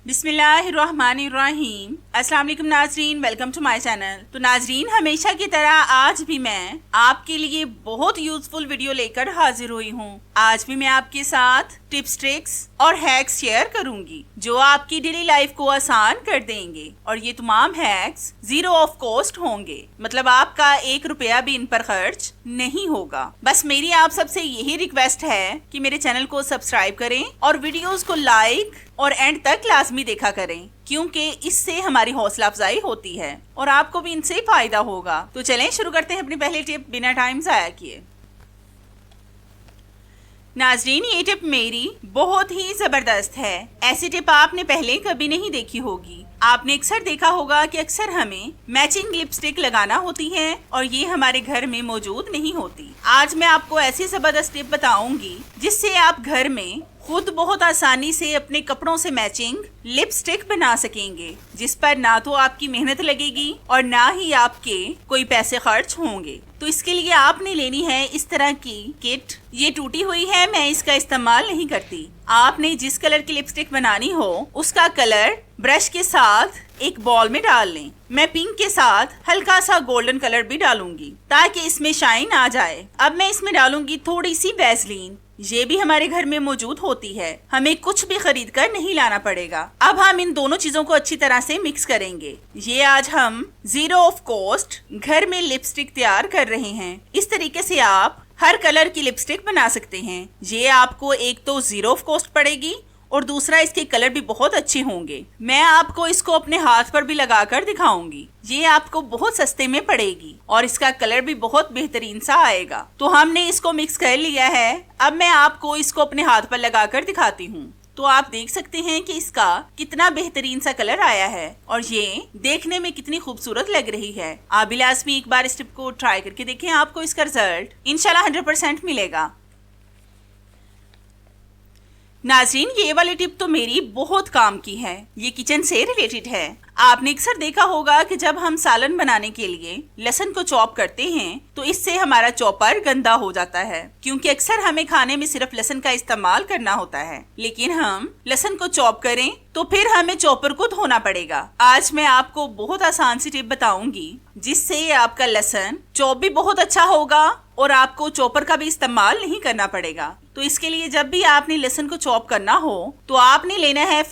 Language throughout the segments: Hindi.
बिस्मिल्लाहिर्रहमानिर्रहीम। अस्सलाम वालेकुम नाजरीन, वेलकम टू माय चैनल। तो नाजरीन, हमेशा की तरह आज भी मैं आपके लिए बहुत यूजफुल वीडियो लेकर हाजिर हुई हूँ। आज भी मैं आपके साथ टिप्स, ट्रिक्स और हैक्स शेयर करूंगी जो आपकी डेली लाइफ को आसान कर देंगे। और ये तमाम हैक्स जीरो ऑफ कॉस्ट होंगे, मतलब आपका 1 रुपया भी इन पर खर्च नहीं होगा। बस मेरी आप सबसे यही रिक्वेस्ट है कि मेरे चैनल को सब्सक्राइब करें और वीडियोस को लाइक और एंड तक लाजमी देखा करें, क्योंकि इससे हमारी हौसला अफजाई होती है और आपको भी इनसे फायदा होगा। तो चलें शुरू करते हैं अपनी पहली टिप बिना टाइम जाया किए। नाजरीन, ये टिप मेरी बहुत ही जबरदस्त है। ऐसी टिप आपने पहले कभी नहीं देखी होगी। आपने अक्सर देखा होगा कि अक्सर हमें मैचिंग लिपस्टिक लगाना होती है और ये हमारे घर में मौजूद नहीं होती। आज मैं आपको ऐसी जबरदस्त टिप बताऊंगी जिससे आप घर में खुद बहुत आसानी से अपने कपड़ों से मैचिंग लिपस्टिक बना सकेंगे, जिस पर ना तो आपकी मेहनत लगेगी और ना ही आपके कोई पैसे खर्च होंगे। तो इसके लिए आपने लेनी है इस तरह की किट। ये टूटी हुई है, मैं इसका इस्तेमाल नहीं करती। आपने जिस कलर की लिपस्टिक बनानी हो उसका कलर ब्रश के साथ एक बॉल में डाल लें। मैं पिंक के साथ हल्का सा गोल्डन कलर भी डालूंगी ताकि इसमें शाइन आ जाए। अब मैं इसमें डालूंगी थोड़ी सी वैसलीन। ये भी हमारे घर में मौजूद होती है, हमें कुछ भी खरीद कर नहीं लाना पड़ेगा। अब हम इन दोनों चीजों को अच्छी तरह से मिक्स करेंगे। ये आज हम जीरो ऑफ कॉस्ट घर में लिपस्टिक तैयार कर रहे हैं। इस तरीके से आप हर कलर की लिपस्टिक बना सकते हैं। ये आपको एक तो जीरो ऑफ कॉस्ट पड़ेगी और दूसरा इसके कलर भी बहुत अच्छे होंगे। मैं आपको इसको अपने हाथ पर भी लगाकर दिखाऊंगी। ये आपको बहुत सस्ते में पड़ेगी और इसका कलर भी बहुत बेहतरीन सा आएगा। तो हमने इसको मिक्स कर लिया है। अब मैं आपको इसको अपने हाथ पर लगाकर दिखाती हूँ। तो आप देख सकते हैं कि इसका कितना बेहतरीन सा कलर आया है और ये देखने में कितनी खूबसूरत लग रही है। आप भी लाजमी एक बार इस टिप को ट्राई करके देखें, आपको इसका रिजल्ट इंशाल्लाह 100% मिलेगा। नाज़रीन, ये वाली टिप तो मेरी बहुत काम की है। ये किचन से रिलेटेड है। आपने अक्सर देखा होगा कि जब हम सालन बनाने के लिए लहसुन को चॉप करते हैं तो इससे हमारा चॉपर गंदा हो जाता है, क्योंकि अक्सर हमें खाने में सिर्फ लहसुन का इस्तेमाल करना होता है। लेकिन हम लहसुन को चॉप करें तो फिर हमें चॉपर को धोना पड़ेगा। आज मैं आपको बहुत आसान सी टिप बताऊंगी जिससे आपका लहसुन चॉप भी बहुत अच्छा होगा और आपको चॉपर का भी इस्तेमाल नहीं करना पड़ेगा। तो इसके लिए जब भी आपने लहसुन को चॉप करना हो तो आपने लेना है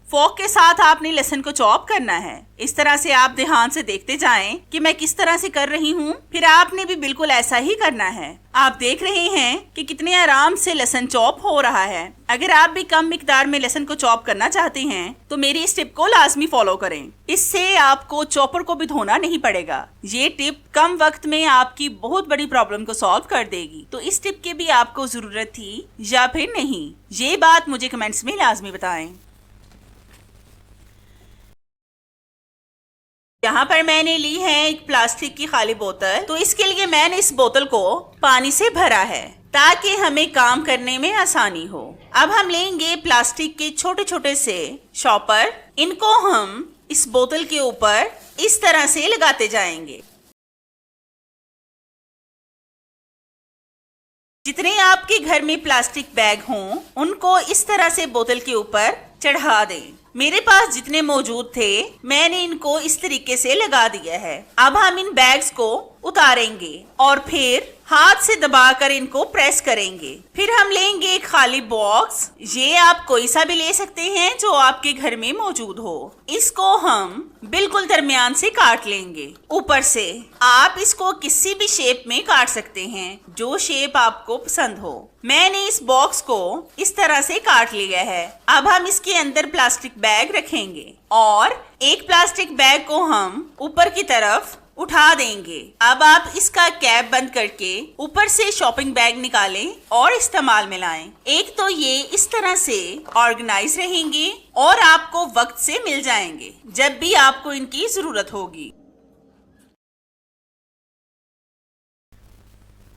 फोक के साथ आपने लहसुन को चॉप करना है। इस तरह से आप ध्यान से देखते जाएं कि मैं किस तरह से कर रही हूँ, फिर आपने भी बिल्कुल ऐसा ही करना है। आप देख रहे हैं कि कितने आराम से लहसुन चॉप हो रहा है। अगर आप भी कम मिकदार में लहसुन को चॉप करना चाहते हैं तो मेरी इस टिप को लाजमी फॉलो करें। इससे आपको चॉपर को भी धोना नहीं पड़ेगा। ये टिप कम वक्त में आपकी बहुत बड़ी प्रॉब्लम को सॉल्व कर देगी। तो इस टिप की भी आपको जरूरत थी या फिर नहीं, ये बात मुझे कमेंट्स में लाजमी बताएं। यहाँ पर मैंने ली है एक प्लास्टिक की खाली बोतल। तो इसके लिए मैंने इस बोतल को पानी से भरा है ताकि हमें काम करने में आसानी हो। अब हम लेंगे प्लास्टिक के छोटे छोटे से शॉपर। इनको हम इस बोतल के ऊपर इस तरह से लगाते जाएंगे। जितने आपके घर में प्लास्टिक बैग हों उनको इस तरह से बोतल के ऊपर चढ़ा दें। मेरे पास जितने मौजूद थे मैंने इनको इस तरीके से लगा दिया है। अब हम इन बैग्स को उतारेंगे और फिर हाथ से दबाकर इनको प्रेस करेंगे। फिर हम लेंगे एक खाली बॉक्स। ये आप कोई सा भी ले सकते हैं जो आपके घर में मौजूद हो। इसको हम बिल्कुल दरमियान से काट लेंगे। ऊपर से आप इसको किसी भी शेप में काट सकते हैं, जो शेप आपको पसंद हो। मैंने इस बॉक्स को इस तरह से काट लिया है। अब हम इसके अंदर प्लास्टिक बैग रखेंगे और एक प्लास्टिक बैग को हम ऊपर की तरफ उठा देंगे। अब आप इसका कैप बंद करके ऊपर से शॉपिंग बैग निकालें और इस्तेमाल में लाएं। एक तो ये इस तरह से ऑर्गेनाइज रहेंगे और आपको वक्त से मिल जाएंगे जब भी आपको इनकी जरूरत होगी।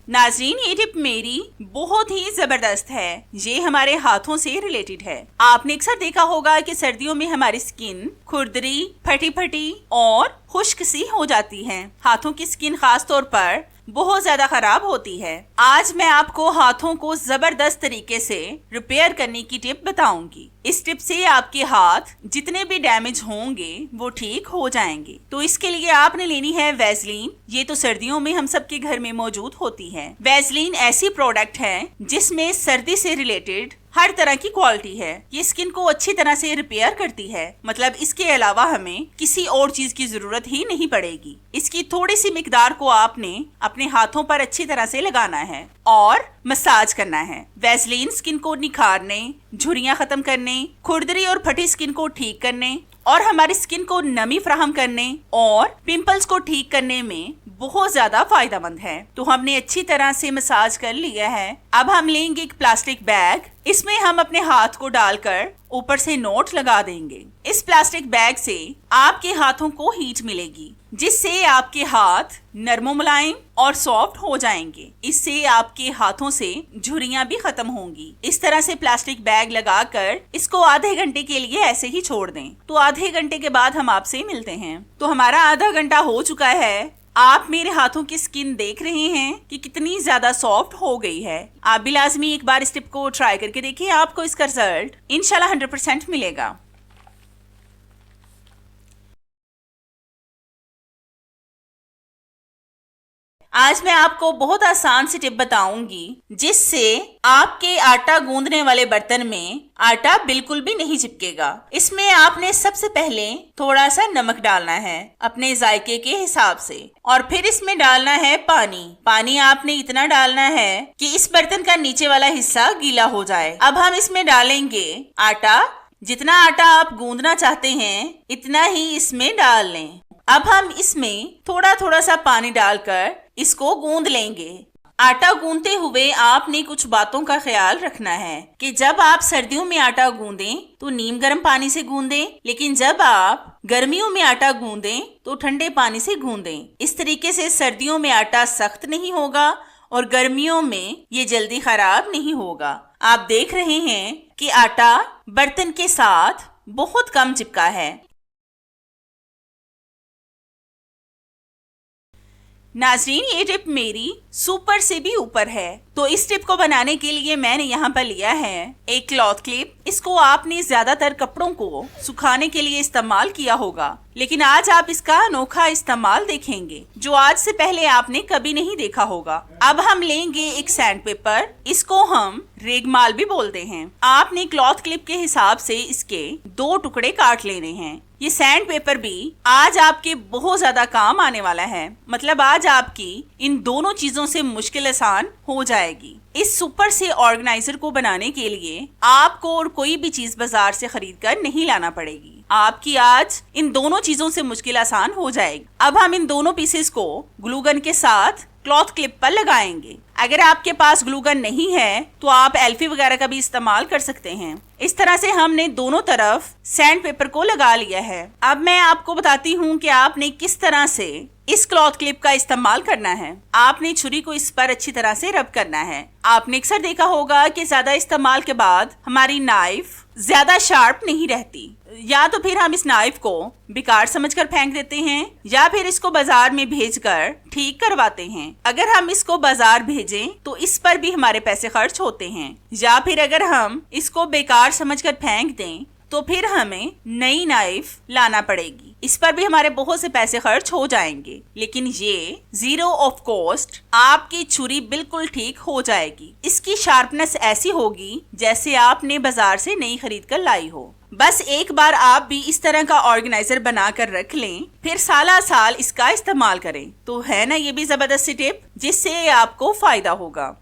नाज़रीन, ये टिप मेरी बहुत ही जबरदस्त है। ये हमारे हाथों से रिलेटेड है। आपने अक्सर देखा होगा कि सर्दियों में हमारी स्किन खुरदरी, फटी फटी और खुश्क सी हो जाती है। हाथों की स्किन खास तौर पर बहुत ज्यादा खराब होती है। आज मैं आपको हाथों को जबरदस्त तरीके से रिपेयर करने की टिप बताऊंगी। इस टिप से आपके हाथ जितने भी डैमेज होंगे वो ठीक हो जाएंगे। तो इसके लिए आपने लेनी है वैसलीन। ये तो सर्दियों में हम सबके घर में मौजूद होती है। वैसलीन ऐसी प्रोडक्ट है जिसमें सर्दी से रिलेटेड हर तरह की क्वालिटी है। ये स्किन को अच्छी तरह से रिपेयर करती है, मतलब इसके अलावा हमें किसी और चीज की जरूरत ही नहीं पड़ेगी। इसकी थोड़ी सी मिकदार को आपने अपने हाथों पर अच्छी तरह से लगाना है और मसाज करना है। वैसलीन स्किन को निखारने, झुर्रियां खत्म करने, खुरदरी और फटी स्किन को ठीक करने और हमारी स्किन को नमी फराहम करने और पिंपल्स को ठीक करने में बहुत ज्यादा फायदेमंद है। तो हमने अच्छी तरह से मसाज कर लिया है। अब हम लेंगे एक प्लास्टिक बैग। इसमें हम अपने हाथ को डालकर ऊपर से नोट लगा देंगे। इस प्लास्टिक बैग से आपके हाथों को हीट मिलेगी, जिससे आपके हाथ नरम मुलायम और सॉफ्ट हो जाएंगे। इससे आपके हाथों से झुर्रियां भी खत्म होंगी। इस तरह से प्लास्टिक बैग लगाकर इसको आधे घंटे के लिए ऐसे ही छोड़ दें। तो आधे घंटे के बाद हम आपसे मिलते हैं। तो हमारा आधा घंटा हो चुका है। आप मेरे हाथों की स्किन देख रहे हैं कि कितनी ज्यादा सॉफ्ट हो गई है। आप भी लाजमी एक बार इस टिप को ट्राई करके देखिए, आपको इसका रिजल्ट इंशाल्लाह 100% मिलेगा। आज मैं आपको बहुत आसान सी टिप बताऊंगी जिससे आपके आटा गूंदने वाले बर्तन में आटा बिल्कुल भी नहीं चिपकेगा। इसमें आपने सबसे पहले थोड़ा सा नमक डालना है अपने जायके के हिसाब से, और फिर इसमें डालना है पानी। पानी आपने इतना डालना है कि इस बर्तन का नीचे वाला हिस्सा गीला हो जाए। अब हम इसमें डालेंगे आटा। जितना आटा आप गूंदना चाहते हैं इतना ही इसमें डाल लें। अब हम इसमें थोड़ा थोड़ा सा पानी डालकर इसको गूंद लेंगे। आटा गूंदते हुए आपने कुछ बातों का ख्याल रखना है कि जब आप सर्दियों में आटा गूंदें तो नीम गर्म पानी से गूंदें, लेकिन जब आप गर्मियों में आटा गूंदें तो ठंडे पानी से गूंदें। इस तरीके से सर्दियों में आटा सख्त नहीं होगा और गर्मियों में ये जल्दी खराब नहीं होगा। आप देख रहे हैं कि आटा बर्तन के साथ बहुत कम चिपका है। नाजरीन, ये टिप मेरी सुपर से भी ऊपर है। तो इस टिप को बनाने के लिए मैंने यहाँ पर लिया है एक क्लॉथ क्लिप। इसको आपने ज्यादातर कपड़ों को सुखाने के लिए इस्तेमाल किया होगा, लेकिन आज आप इसका अनोखा इस्तेमाल देखेंगे जो आज से पहले आपने कभी नहीं देखा होगा। अब हम लेंगे एक सैंड पेपर। इसको हम रेगमाल भी बोलते हैं। आपने क्लॉथ क्लिप के हिसाब से इसके 2 टुकड़े काट लेने हैं। ये सैंड पेपर भी आज आपके बहुत ज्यादा काम आने वाला है, मतलब आज आपकी इन दोनों चीजों से मुश्किल आसान हो जाएगी। इस सुपर से ऑर्गेनाइजर को बनाने के लिए आपको और कोई भी चीज बाजार से खरीद कर नहीं लाना पड़ेगी। आपकी आज इन दोनों चीजों से मुश्किल आसान हो जाएगी। अब हम इन दोनों पीसेस को ग्लू गन के साथ क्लॉथ क्लिप पर लगाएंगे। अगर आपके पास ग्लू गन नहीं है तो आप एल्फी वगैरह का भी इस्तेमाल कर सकते हैं। इस तरह से हमने दोनों तरफ सैंड पेपर को लगा लिया है। अब मैं आपको बताती हूँ कि आपने किस तरह से इस क्लॉथ क्लिप का इस्तेमाल करना है। आपने छुरी को इस पर अच्छी तरह से रब करना है। आपने अक्सर देखा होगा कि ज्यादा इस्तेमाल के बाद हमारी नाइफ ज्यादा शार्प नहीं रहती। या तो फिर हम इस नाइफ को बेकार समझकर फेंक देते हैं या फिर इसको बाजार में भेजकर ठीक करवाते हैं। अगर हम इसको बाजार भेजें तो इस पर भी हमारे पैसे खर्च होते हैं, या फिर अगर हम इसको बेकार समझकर फेंक दें तो फिर हमें नई नाइफ लाना पड़ेगी। इस पर भी हमारे बहुत से पैसे खर्च हो जाएंगे। लेकिन ये 0 ऑफ कॉस्ट आपकी छुरी बिल्कुल ठीक हो जाएगी। इसकी शार्पनेस ऐसी होगी जैसे आपने बाजार से नई खरीद कर लाई हो। बस एक बार आप भी इस तरह का ऑर्गेनाइजर बना कर रख लें, फिर साला साल इसका इस्तेमाल करें। तो है ना ये भी जबरदस्त टिप जिससे आपको फायदा होगा।